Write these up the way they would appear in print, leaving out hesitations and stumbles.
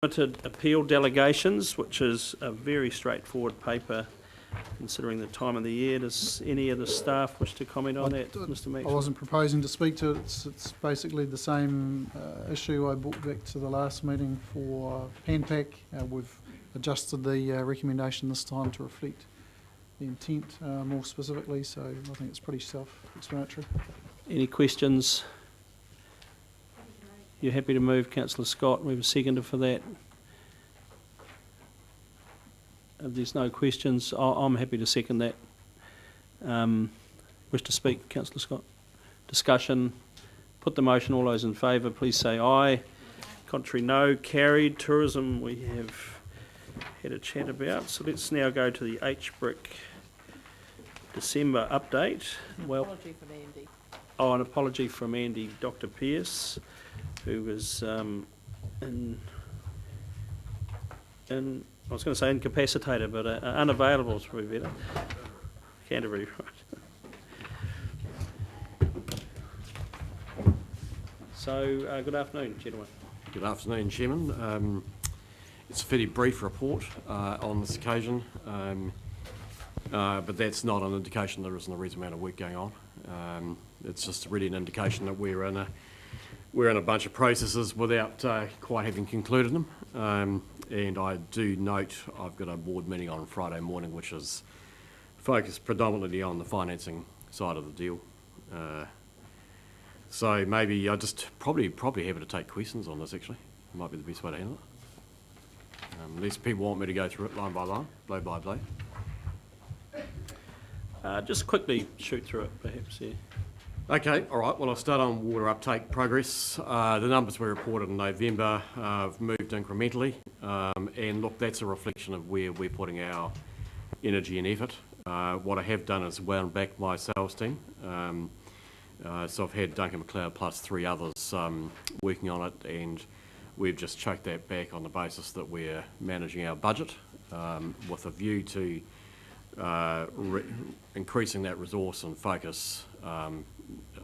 Limited appeal delegations, which is a very straightforward paper considering the time of the year. Does any of the staff wish to comment on that, Mr. I Maxwell? wasn't proposing to speak to it. It's basically the same issue I brought back to the last meeting for PanPac. We've adjusted the recommendation this time to reflect the intent more specifically, so I think it's pretty self-explanatory. Any questions? You're happy to move, Councillor Scott? We have a seconder for that. If there's no questions, I'm happy to second that. Wish to speak, Councillor Scott? Discussion. Put the motion. All those in favour, please say aye. Contrary, no. Carried. Tourism, we have had a chat about. So let's now go to the HBRIC December update. Well, apology from Andy. Oh, an apology from Andy, Dr. Pearce, who was I was going to say incapacitated, but unavailable is probably better. Canterbury, right. So, good afternoon, gentlemen. Good afternoon, Chairman. It's a fairly brief report on this occasion, but that's not an indication there isn't a reasonable amount of work going on. It's just really an indication that we're in a bunch of processes without quite having concluded them. And I do note I've got a board meeting on Friday morning, which is focused predominantly on the financing side of the deal. So maybe I just probably happy to take questions on this. Actually, might be the best way to handle it. Unless people want me to go through it line by line, blow by blow. Just quickly shoot through it, perhaps. Yeah. Okay, all right. Well, I'll start on water uptake progress. The numbers we reported in November have moved incrementally, and look, that's a reflection of where we're putting our energy and effort. What I have done is wound back my sales team. So I've had Duncan McLeod plus 3 others working on it, and we've just chucked that back on the basis that we're managing our budget with a view to increasing that resource and focus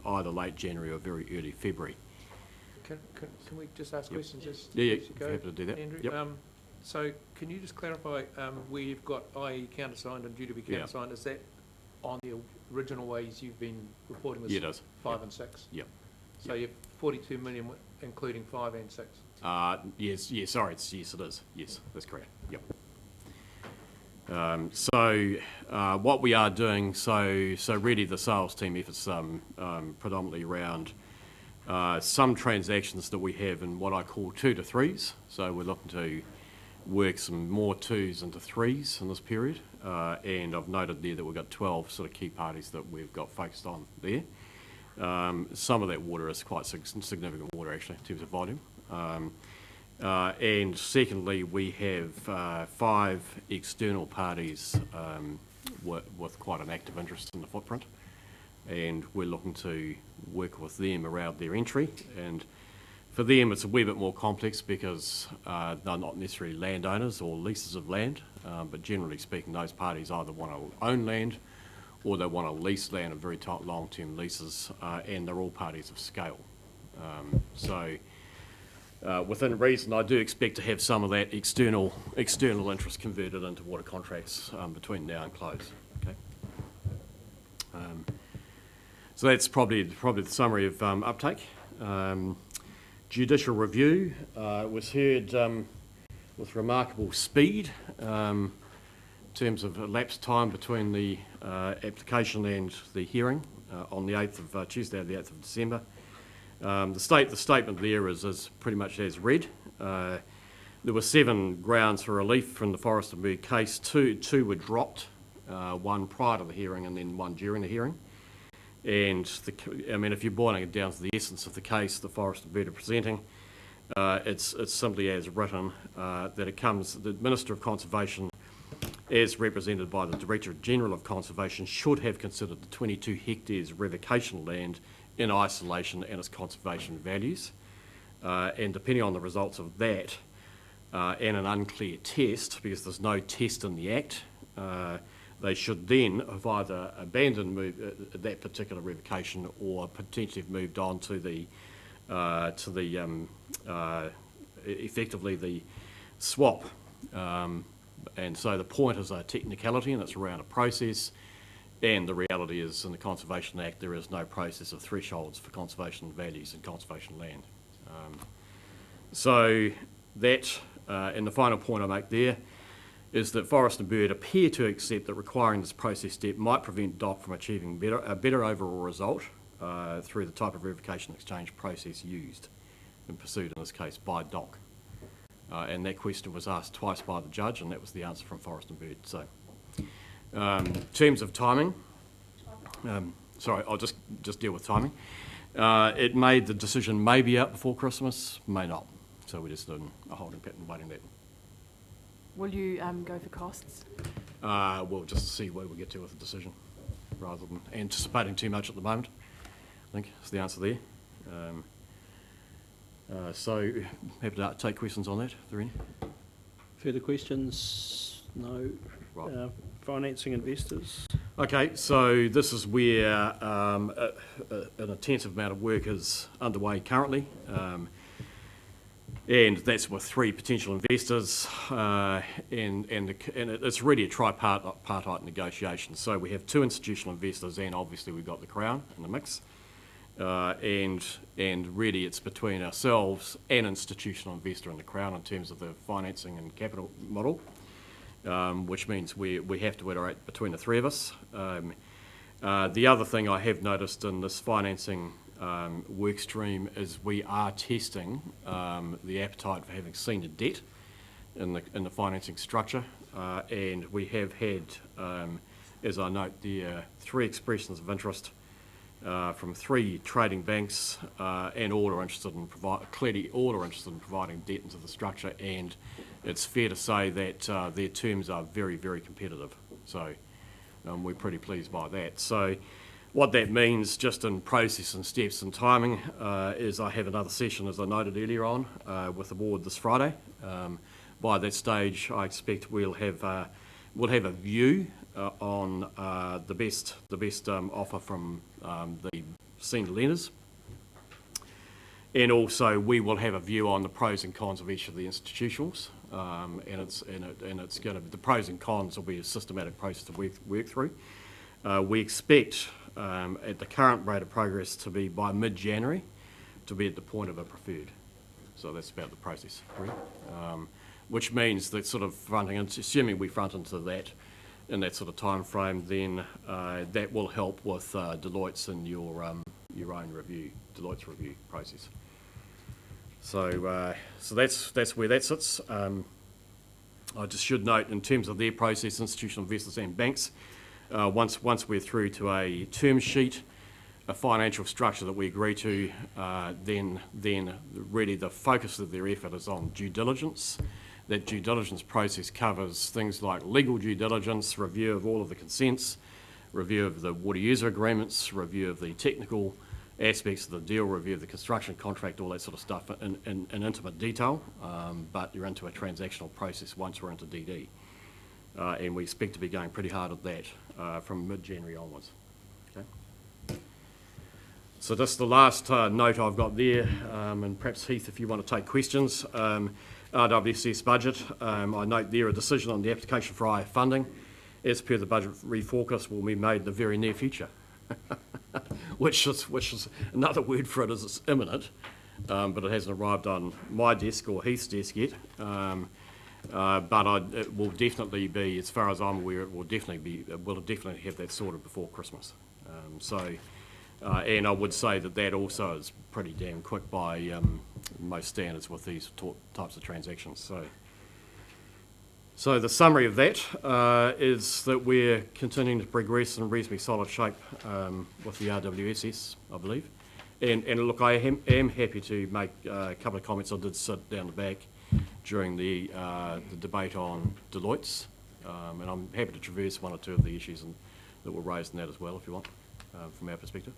either late January or very early February. Can we just ask questions? Just Yeah, go, happy to do that. Andrew? Yep. So can you just clarify where you've got IE countersigned and due to be countersigned? Is that on the original ways you've been reporting this? Yeah, it does. 5 and 6? Yep. So you're 42 million including 5 and 6? Yes, sorry, yes it is. Yes, that's correct. Yep. So what we are doing, so really the sales team efforts predominantly around some transactions that we have in what I call 2 to 3s. So we're looking to work some more 2s into 3s in this period, and I've noted there that we've got 12 sort of key parties that we've got focused on there. Some of that water is quite significant water actually in terms of volume. And secondly, we have 5 external parties with quite an active interest in the footprint, and we're looking to work with them around their entry. And for them, it's a wee bit more complex because they're not necessarily landowners or leases of land, but generally speaking, those parties either want to own land or they want to lease land in very tight long-term leases, and they're all parties of scale. Within reason, I do expect to have some of that external interest converted into water contracts between now and close. Okay. So that's probably the summary of uptake. Judicial review was heard with remarkable speed in terms of elapsed time between the application and the hearing on the 8th of Tuesday, the 8th of December. The statement there is pretty much as read. There were 7 grounds for relief from the Forest and Bird case. Two were dropped, 1 prior to the hearing and then 1 during the hearing. And if you're boiling it down to the essence of the case the Forest and Bird are presenting, it's simply as written that it comes, the Minister of Conservation, as represented by the Director General of Conservation, should have considered the 22 hectares revocation land in isolation and its conservation values, and depending on the results of that and an unclear test, because there's no test in the Act, they should then have either abandoned that particular revocation or potentially have moved on to the effectively the swap. And so the point is a technicality, and it's around a process. And the reality is, in the Conservation Act, there is no process of thresholds for conservation values and conservation land. So that, and the final point I make there, is that Forest and Bird appear to accept that requiring this process step might prevent DOC from achieving a better overall result through the type of verification exchange process used and pursued in this case by DOC. And that question was asked twice by the judge, and that was the answer from Forest and Bird. So, in terms of timing, sorry, I'll just deal with timing. It made the decision may be out before Christmas, may not. So we're just in a holding pattern waiting that. Will you go for costs? We'll just see where we get to with the decision, rather than anticipating too much at the moment. I think is the answer there. So happy to take questions on that, if there are any. Further questions? No. Right. Financing investors? Okay, so this is where an intensive amount of work is underway currently. And that's with 3 potential investors, and it's really a tripartite negotiation. So we have 2 institutional investors, and obviously we've got the Crown in the mix. And really it's between ourselves and institutional investor and the Crown in terms of the financing and capital model, which means we have to iterate between the 3 of us. The other thing I have noticed in this financing work stream is we are testing the appetite for having senior debt in the financing structure, and we have had, as I note there, 3 expressions of interest from 3 trading banks, and all are interested in providing debt into the structure, and it's fair to say that their terms are very, very competitive. So we're pretty pleased by that. So what that means, just in process and steps and timing, is I have another session, as I noted earlier on, with the board this Friday. By that stage, I expect we'll have a view on the best offer from the senior lenders, and also we will have a view on the pros and cons of each of the institutionals. And it's going to be, the pros and cons will be a systematic process to work through. We expect at the current rate of progress to be by mid-January to be at the point of a preferred. So that's about the process, which means that sort of fronting into, assuming we front into that in that sort of time frame, then that will help with Deloitte's and your own review, Deloitte's review process. So that's where that sits. I just should note, in terms of their process, institutional investors and banks, once we're through to a term sheet, a financial structure that we agree to, then really the focus of their effort is on due diligence. That due diligence process covers things like legal due diligence, review of all of the consents, review of the water user agreements, review of the technical aspects of the deal, review of the construction contract, all that sort of stuff in intimate detail, but you're into a transactional process once we're into DD. And we expect to be going pretty hard at that from mid-January onwards. Okay. So just the last note I've got there, and perhaps Heath, if you want to take questions. RWCS budget, I note there a decision on the application for IF funding as per the budget reforecast will be made in the very near future. which is another word for it is it's imminent, but it hasn't arrived on my desk or Heath's desk yet. But it will definitely be, as far as I'm aware, we'll definitely have that sorted before Christmas. And I would say that also is pretty damn quick by most standards with these types of transactions. So the summary of that is that we're continuing to progress in reasonably solid shape with the RWSS, I believe. And look, I am happy to make a couple of comments. I did sit down the back during the debate on Deloitte's, and I'm happy to traverse 1 or 2 of the issues that were raised in that as well, if you want, from our perspective.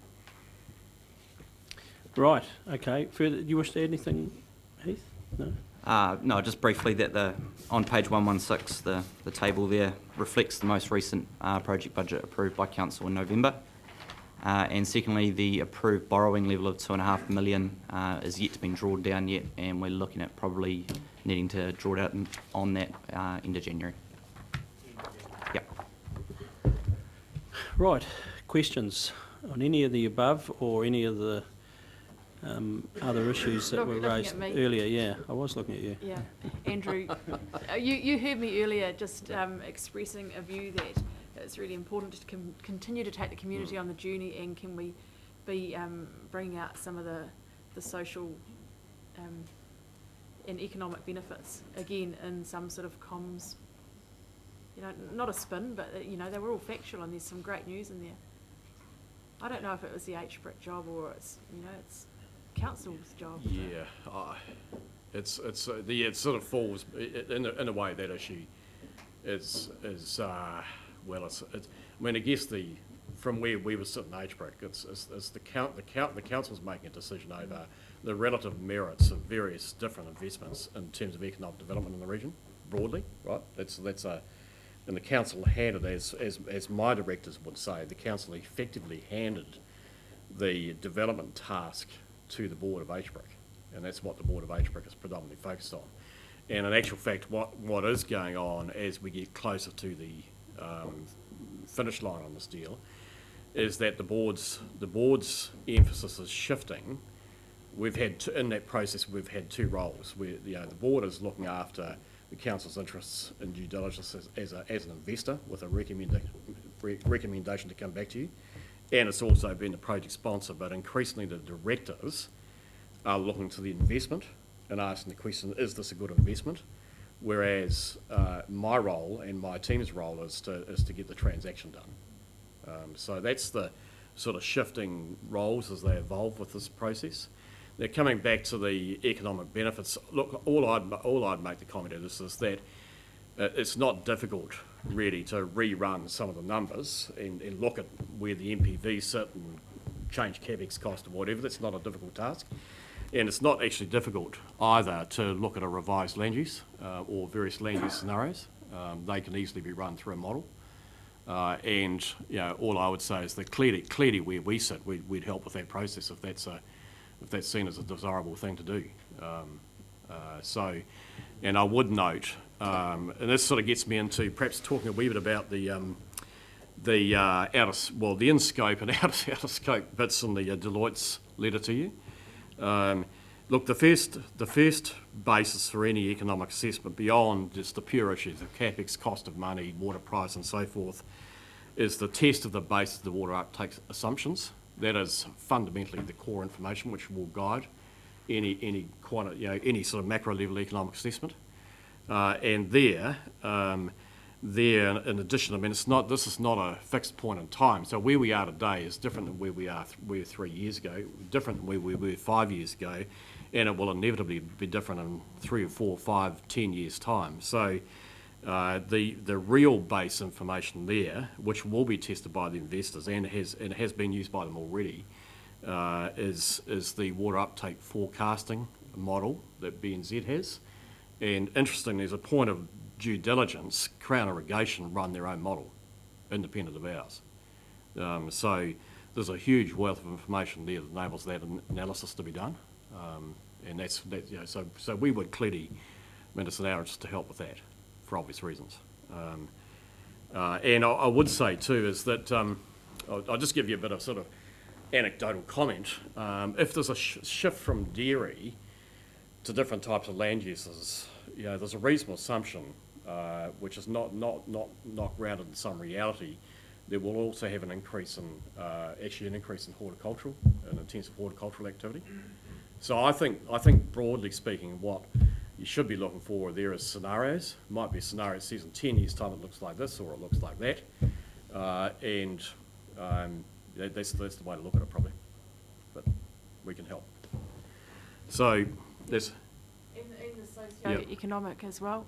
Right, okay. Further, do you wish to add anything, Heath? No? No, just briefly that on page 116, the table there reflects the most recent project budget approved by Council in November. And secondly, the approved borrowing level of $2.5 million is yet to be drawn down yet, and we're looking at probably needing to draw it out on that end of January. Yep. Right, questions on any of the above or any of the other issues that were Looking raised at me. earlier? Yeah, I was looking at you. Yeah, Andrew, you heard me earlier just expressing a view that it's really important to continue to take the community on the journey, and can we be bringing out some of the social and economic benefits again in some sort of comms, not a spin, but they were all factual, and there's some great news in there. I don't know if it was the HBRIC job or it's council's job. Yeah, it sort of falls in a way that issue is well, it's I mean, I guess from where we were sitting in HBRIC, it's the council's making a decision over the relative merits of various different investments in terms of economic development in the region broadly, right? And the council handed, as my directors would say, the council effectively handed the development task to the board of HBRIC, and that's what the board of HBRIC is predominantly focused on. And in actual fact, what is going on as we get closer to the finish line on this deal is that the board's emphasis is shifting. We've had in that process we've had two roles where the board is looking after the council's interests in due diligence as an investor with a recommendation to come back to you, and it's also been the project sponsor. But increasingly, the directors are looking to the investment and asking the question: is this a good investment? Whereas my role and my team's role is to get the transaction done. So that's the sort of shifting roles as they evolve with this process. Now, coming back to the economic benefits, look, all I'd make the comment of this is that it's not difficult really to rerun some of the numbers and look at where the MPVs sit and change CapEx cost or whatever. That's not a difficult task. And it's not actually difficult either to look at a revised land use or various land use scenarios. They can easily be run through a model. And all I would say is that clearly where we sit, we'd help with that process if that's seen as a desirable thing to do. And I would note, and this sort of gets me into perhaps talking a wee bit about the in scope and out of scope bits in the Deloitte's letter to you. Look, the first basis for any economic assessment beyond just the pure issues of CapEx, cost of money, water price and so forth, is the test of the basis of the water uptake assumptions. That is fundamentally the core information which will guide any sort of macro level economic assessment. And there, in addition, I mean, this is not a fixed point in time. So where we are today is different than where we were 3 years ago, different than where we were 5 years ago, and it will inevitably be different in 3 or 4, 5, 10 years' time. So the real base information there, which will be tested by the investors and has been used by them already, is the water uptake forecasting model that BNZ has. And interestingly, as a point of due diligence, Crown Irrigation run their own model, independent of ours. So there's a huge wealth of information there that enables that analysis to be done, and so we would clearly, I mean, it's in our interest to help with that for obvious reasons. And I would say too is that I'll just give you a bit of sort of anecdotal comment. If there's a shift from dairy to different types of land uses, there's a reasonable assumption, which is not grounded in some reality, that we'll also have an increase in horticultural and intensive horticultural activity. So I think broadly speaking, what you should be looking for there is scenarios. Might be a scenario that says in 10 years' time it looks like this or it looks like that, and that's the way to look at it probably. But we can help. So there's. In the socio-economic as well.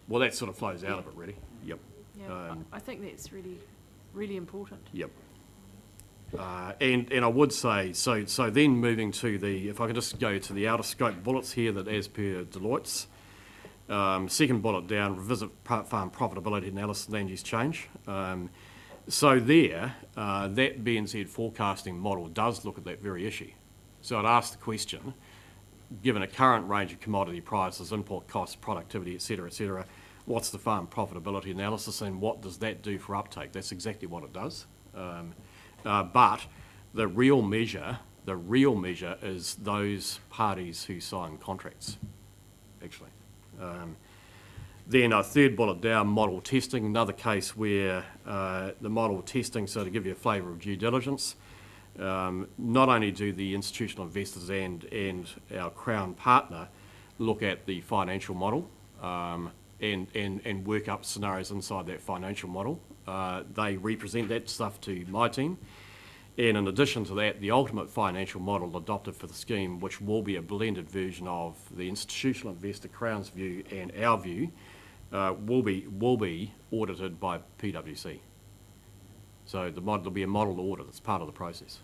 Well, that sort of flows out of it, really. Yep. Yeah, I think that's really, really important. Yep. And I would say, so then moving to if I could just go to the outer scope bullets here that as per Deloitte's, second bullet down, revisit farm profitability analysis, land use change. So there, that BNZ forecasting model does look at that very issue. So I'd ask the question, given a current range of commodity prices, input costs, productivity, et cetera, what's the farm profitability analysis and what does that do for uptake? That's exactly what it does. But the real measure is those parties who sign contracts, actually. Then a third bullet down, model testing, another case where the model testing, so to give you a flavour of due diligence, not only do the institutional investors and our Crown partner look at the financial model and work up scenarios inside that financial model, they represent that stuff to my team. And in addition to that, the ultimate financial model adopted for the scheme, which will be a blended version of the institutional investor Crown's view and our view, will be audited by PwC. So there'll be a model audit that's part of the process.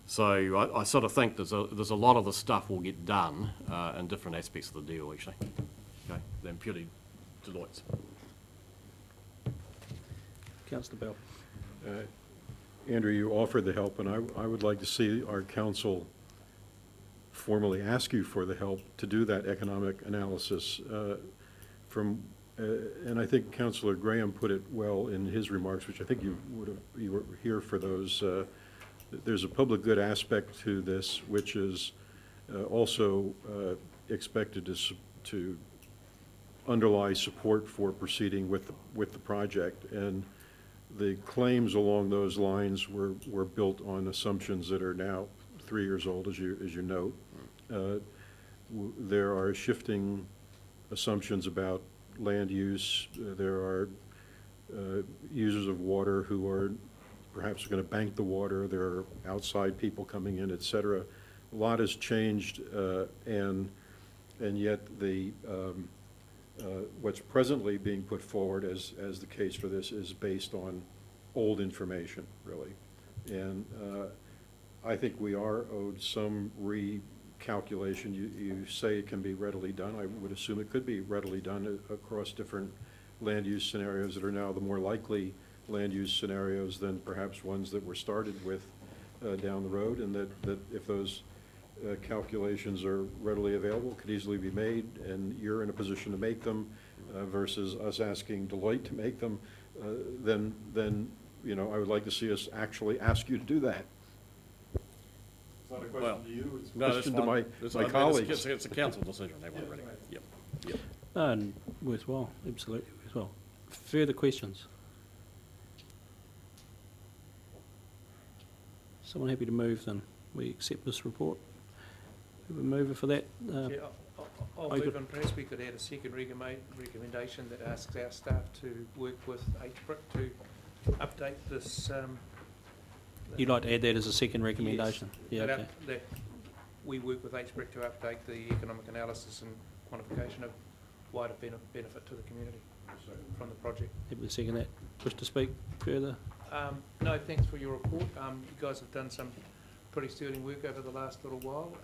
So I sort of think there's a lot of the stuff will get done in different aspects of the deal, actually, okay, than purely Deloitte's. Councillor Bell. Andrew, you offered the help, and I would like to see our council formally ask you for the help to do that economic analysis and I think Councillor Graham put it well in his remarks, which I think you were here for those. There's a public good aspect to this, which is also expected to underlie support for proceeding with the project, and the claims along those lines were built on assumptions that are now 3 years old, as you note. There are shifting assumptions about land use. There are users of water who are perhaps going to bank the water. There are outside people coming in, et cetera. A lot has changed, and yet the what's presently being put forward as the case for this is based on old information, really. And I think we are owed some recalculation. You say it can be readily done. I would assume it could be readily done across different land use scenarios that are now the more likely land use scenarios than perhaps ones that were started with down the road, and that if those calculations are readily available, could easily be made, and you're in a position to make them versus us asking Deloitte to make them, then you know, I would like to see us actually ask you to do that. It's not a question to you, it's a question to my colleagues. It's a council decision, they want it ready. Yep. And worthwhile, absolutely worthwhile. Further questions? Someone happy to move, then we accept this report. We have a mover for that. Yeah, I'll move, and perhaps we could add a second recommendation that asks our staff to work with HBRIC to update this. You'd like to add that as a second recommendation? Yes, Yeah, okay. that we work with HBRIC to update the economic analysis and quantification of wider benefit to the community from the project. Happy to second that. Wish to speak further? No, thanks for your report. You guys have done some pretty sterling work over the last little while,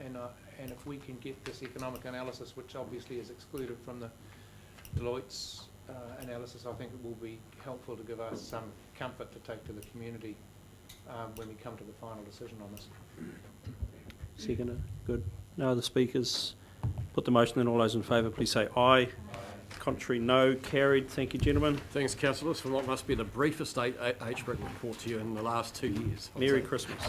and if we can get this economic analysis, which obviously is excluded from the Deloitte's analysis, I think it will be helpful to give us some comfort to take to the community when we come to the final decision on this. Seconder, good. No other speakers? Put the motion, then all those in favour, please say aye. Contrary, no. Carried. Thank you, gentlemen. Thanks, councillors, for what must be the briefest HBRIC report to you in the last 2 years. Merry Christmas.